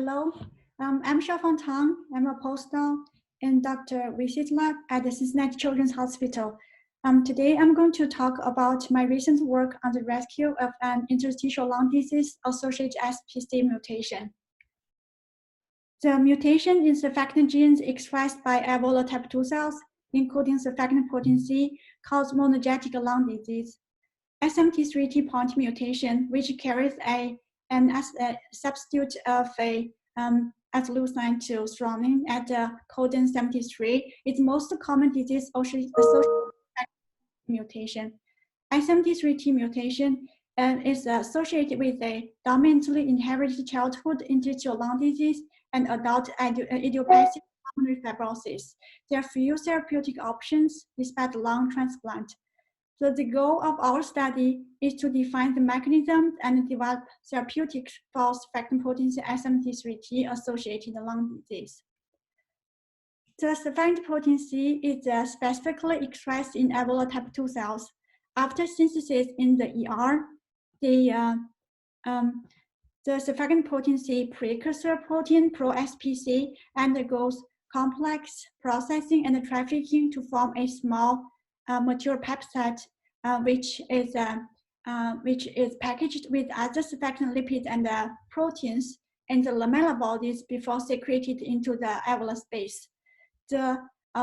Hello, I'm Xiaofang Tang. I'm a postdoc in Dr. Research Lab at the Cincinnati Children's Hospital. Today, I'm going to talk about my recent work on the rescue of an interstitial lung disease-associated SPC mutation. The mutation in surfactant genes expressed by Ebola type 2 cells, including surfactant protein C, cause monogenic lung disease. SMT3T point mutation, which carries a substitute of a leucine to thrombin at the codon 73, is most common disease associated with mutation. SMT3T mutation is associated with a dominantly inherited childhood interstitial lung disease and adult idiopathic pulmonary fibrosis. There are few therapeutic options despite lung transplant. So the goal of our study is to define the mechanism and develop therapeutics for surfactant protein SMT3T associated lung disease. The surfactant protein C is specifically expressed in Ebola type 2 cells. After synthesis in the ER, the surfactant protein C precursor protein pro-SPC undergoes complex processing and trafficking to form a small mature peptide, which is packaged with other surfactant lipids and proteins in the lamellar bodies before secreted into the alveolar space. The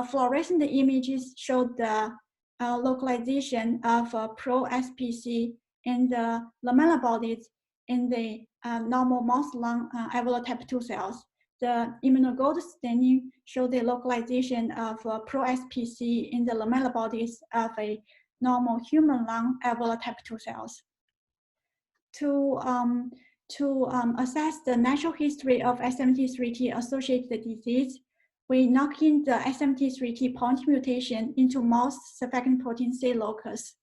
fluorescent images show the localization of pro-SPC in the lamellar bodies in the normal mouse lung alveolar type 2 cells. The immunogold staining show the localization of pro-SPC in the lamellar bodies of a normal human lung alveolar type 2 cells. To assess the natural history of SMT3T associated disease, we knock in the SMT3T point mutation into mouse surfactant protein C locus.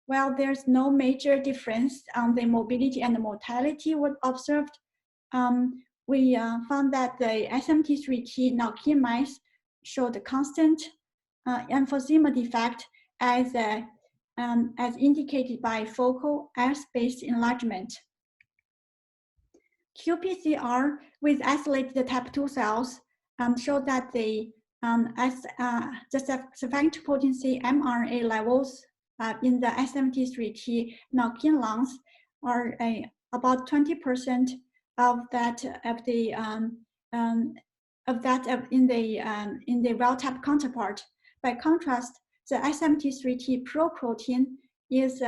While there's no major difference on the mobility and the mortality was observed, we found that the SMT3T knock-in mice showed constant emphysema defect as indicated by focal airspace enlargement. qPCR with isolated type 2 cells showed that the surfactant protein C mRNA levels in the SMT3T knock-in lungs are about 20% of that in the wild-type counterpart. By contrast, the SMT3T pro-protein is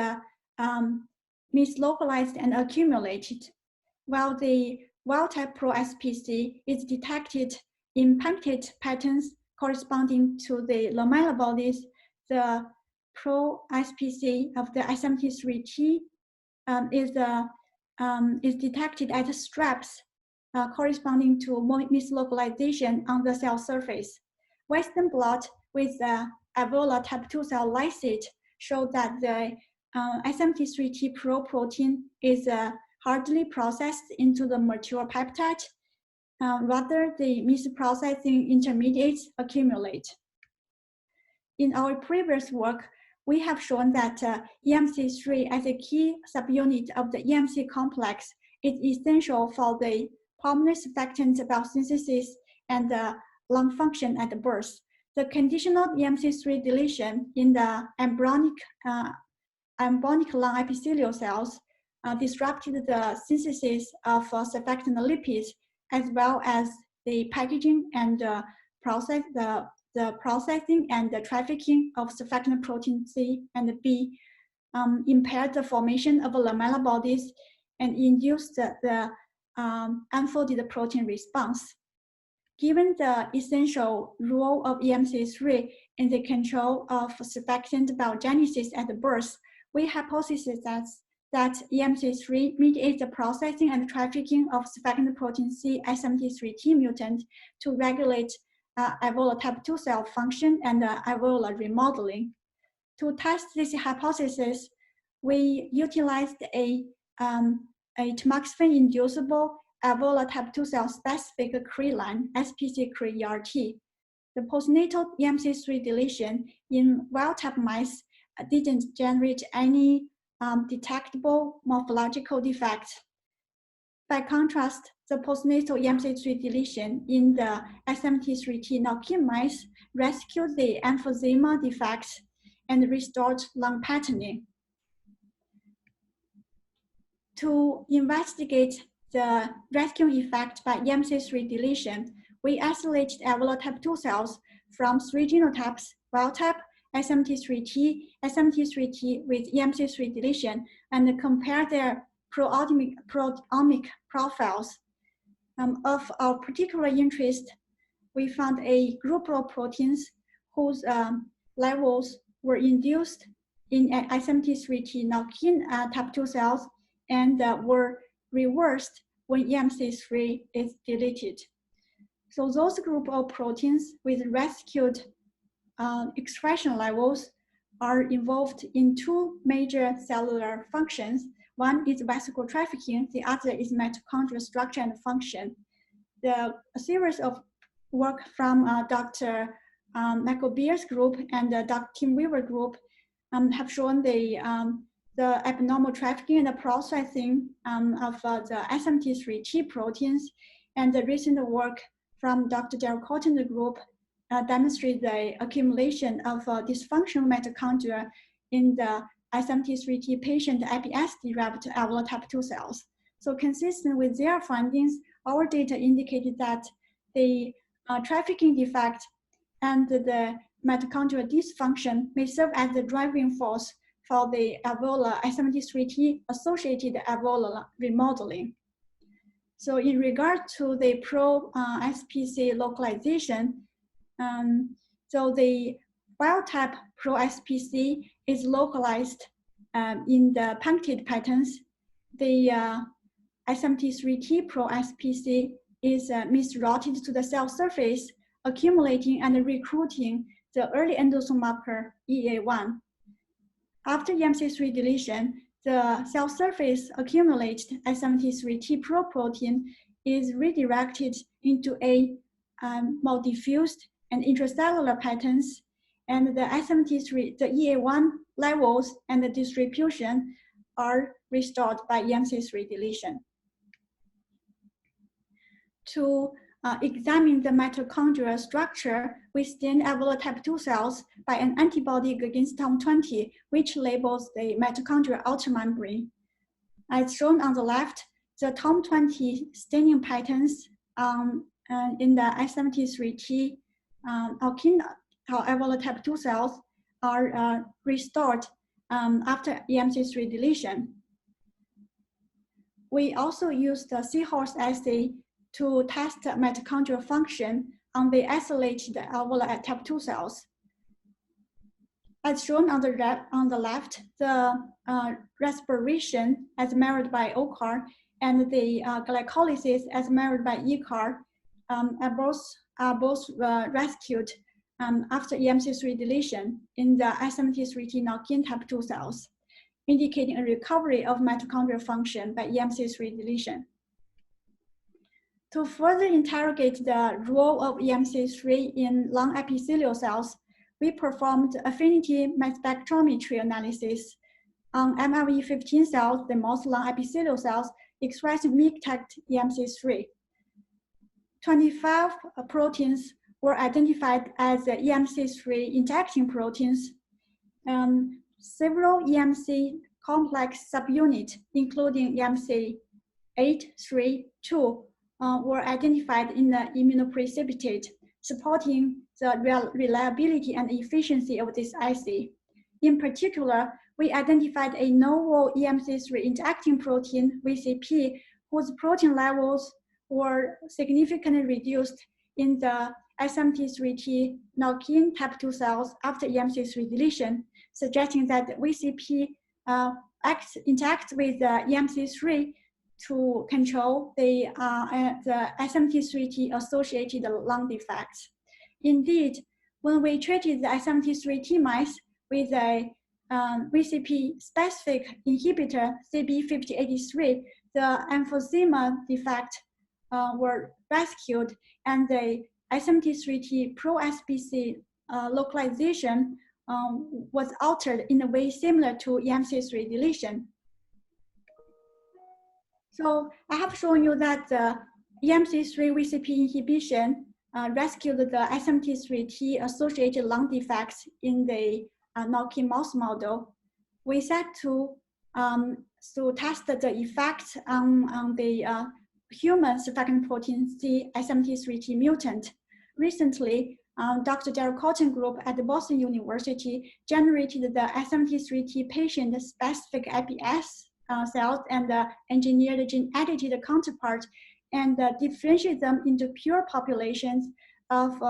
mislocalized and accumulated, while the wild-type pro-SPC is detected in punctate patterns corresponding to the lamellar bodies. The pro-SPC of the SMT3T is detected as straps corresponding to mislocalization on the cell surface. Western blot with the Ebola type 2 cell lysate showed that the SMT3T pro-protein is hardly processed into the mature peptide. Rather, the misprocessing intermediates accumulate. In our previous work, we have shown that EMC3 as a key subunit of the EMC complex is essential for the pulmonary surfactant biosynthesis and lung function at birth. The conditional EMC3 deletion in the embryonic lung epithelial cells disrupted the synthesis of surfactant lipids, as well as the packaging and the processing and the trafficking of surfactant protein C and B, impaired the formation of lamellar bodies and induced the unfolded protein response. Given the essential role of EMC3 in the control of surfactant biogenesis at birth, we hypothesized that EMC3 mediates the processing and trafficking of surfactant protein C SMT3T mutant to regulate alveolar type 2 cell function and alveolar remodeling. To test this hypothesis, we utilized a tamoxifen-inducible alveolar type 2 cell specific CRE line, SPC CRE-ERT. The postnatal EMC3 deletion in wild-type mice didn't generate any detectable morphological defects. By contrast, the postnatal EMC3 deletion in the SMT3T knock-in mice rescued the emphysema defects and restored lung patterning. To investigate the rescue effect by EMC3 deletion, we isolated alveolar type 2 cells from 3 genotypes, wild type, SMT3T, SMT3T with EMC3 deletion, and compared their proteomic profiles. Of our particular interest, we found a group of proteins whose levels were induced in SMT3T knock-in type 2 cells and were reversed when EMC3 is deleted. So those group of proteins with rescued expression levels are involved in 2 major cellular functions. One is vesicle trafficking, the other is mitochondrial structure and function. A series of work from Dr. Michael Beer's group and Dr. Tim Weaver group have shown the abnormal trafficking and the processing of the SMT3T proteins, and the recent work from Dr. Daryl Cotton's group demonstrate the accumulation of dysfunctional mitochondria in the SMT3T patient IPS-derived alveolar type 2 cells. So consistent with their findings, our data indicated that the trafficking defect and the mitochondrial dysfunction may serve as the driving force for the alveolar SMT3T associated alveolar remodeling. So in regard to the pro-SPC localization, so the wild type pro-SPC is localized in the punctate patterns. The SMT3T pro-SPC is misrouted to the cell surface, accumulating and recruiting the early endosome marker EA1. After EMC3 deletion, the cell surface accumulated SMT3T protein is redirected into a more diffused and intracellular patterns, and the SMT3, the EA1 levels and the distribution are restored by EMC3 deletion. To examine the mitochondrial structure, we stained alveolar type 2 cells by an antibody against TOM20, which labels the mitochondrial outer membrane. As shown on the left, the TOM20 staining patterns in the SMT3T alveolar type 2 cells are restored after EMC3 deletion. We also used the seahorse assay to test mitochondrial function on the isolated alveolar type 2 cells. As shown on the left, the respiration as measured by OCAR and the glycolysis as measured by ECAR are both rescued after EMC3 deletion in the SMT3T knock-in type 2 cells, indicating a recovery of mitochondrial function by EMC3 deletion. To further interrogate the role of EMC3 in lung epithelial cells, we performed affinity mass spectrometry analysis on MLE15 cells, the mouse lung epithelial cells expressing MIG-tagged EMC3. 25 proteins were identified as EMC3 interacting proteins. Several EMC complex subunits, including EMC8, 3, 2, were identified in the immunoprecipitate, supporting the reliability and efficiency of this assay. In particular, we identified a novel EMC3 interacting protein, VCP, whose protein levels were significantly reduced in the SMT3T knock-in type 2 cells after EMC3 deletion, suggesting that VCP interacts with the EMC3 to control the SMT3T associated lung defects. Indeed, when we treated the SMT3T mice with a VCP-specific inhibitor, CB5083, the emphysema defect were rescued, and the SMT3T pro-SPC localization was altered in a way similar to EMC3 deletion. So I have shown you that the EMC3 VCP inhibition rescued the SMT3T associated lung defects in the knock-in mouse model. We set to test the effect on the human surfactant protein C SMT3T mutant. Recently, Dr. Derek Cotton group at the Boston University generated the SMT3T patient-specific IPS cells and engineered gene-edited counterpart and differentiate them into pure populations of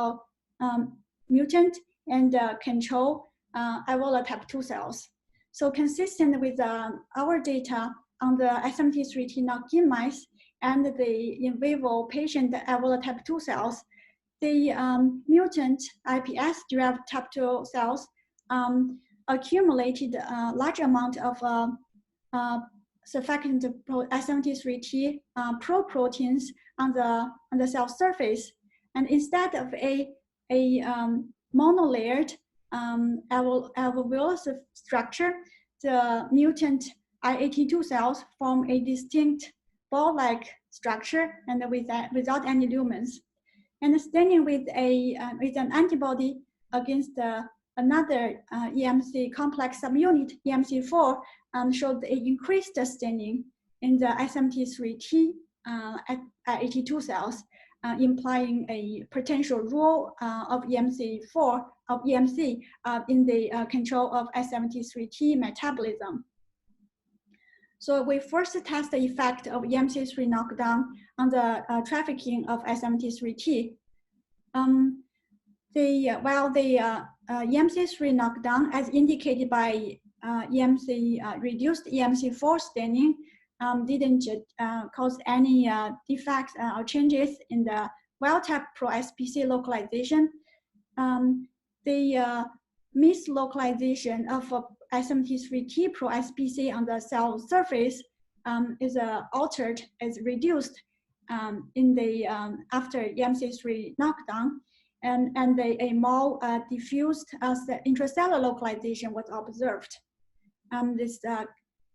mutant and control alveolar type 2 cells. So consistent with our data on the SMT3T knock-in mice and the in vivo patient alveolar type 2 cells, the mutant IPS-derived type 2 cells accumulated a large amount of surfactant SMT3T proteins on the cell surface, and instead of a monolayered alveolar structure, the mutant I82 cells form a distinct ball-like structure and without any lumens. And staining with an antibody against another EMC complex subunit, EMC4, showed an increased staining in the SMT3T 82 cells, implying a potential role of EMC4 of EMC in the control of SMT3T metabolism. So we first test the effect of EMC3 knockdown on the trafficking of SMT3T. While the EMC3 knockdown, as indicated by reduced EMC4 staining, didn't cause any defects or changes in the wild-type pro-SPC localization. The mislocalization of SMT3T pro-SPC on the cell surface is altered, is reduced in the after EMC3 knockdown, and a more diffused intracellular localization was observed. This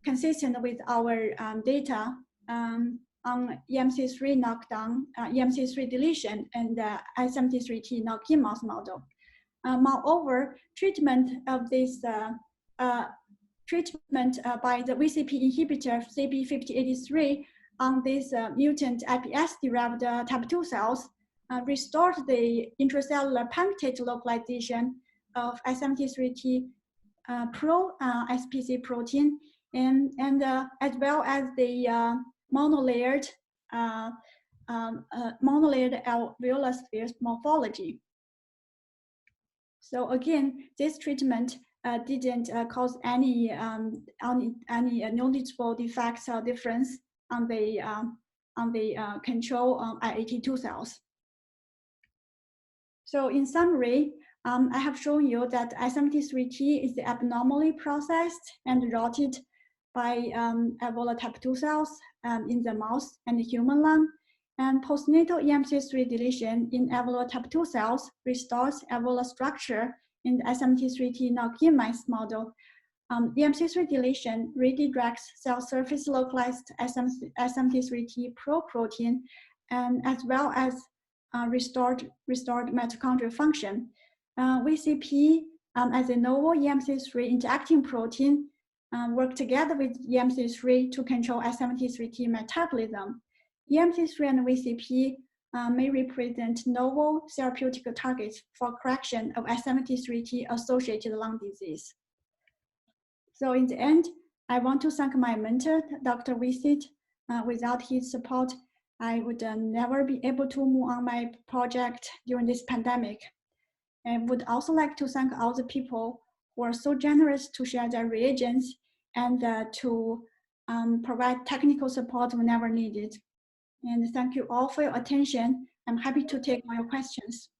consistent with our data on EMC3 knockdown, EMC3 deletion, and SMT3T knock-in mouse model. Moreover, treatment of this treatment by the VCP inhibitor CB5083 on these mutant IPS-derived type 2 cells restored the intracellular punctate localization of SMT3T pro-SPC protein, and as well as the monolayered alveolar spheres morphology. So again, this treatment didn't cause any noticeable defects or difference on the control I82 cells. So in summary, I have shown you that SMT3T is abnormally processed and rotted by alveolar type 2 cells in the mouse and the human lung. And postnatal EMC3 deletion in alveolar type 2 cells restores alveolar structure in the SMT3T knock-in mice model. EMC3 deletion redirects cell surface localized SMT3T pro-protein, and as well as restored mitochondrial function. VCP as a novel EMC3 interacting protein work together with EMC3 to control SMT3T metabolism. EMC3 and VCP may represent novel therapeutic targets for correction of SMT3T associated lung disease. So in the end, I want to thank my mentor, Dr. Visit. Without his support, I would never be able to move on my project during this pandemic. And would also like to thank all the people who are so generous to share their reagents and to provide technical support whenever needed. And thank you all for your attention. I'm happy to take all your questions.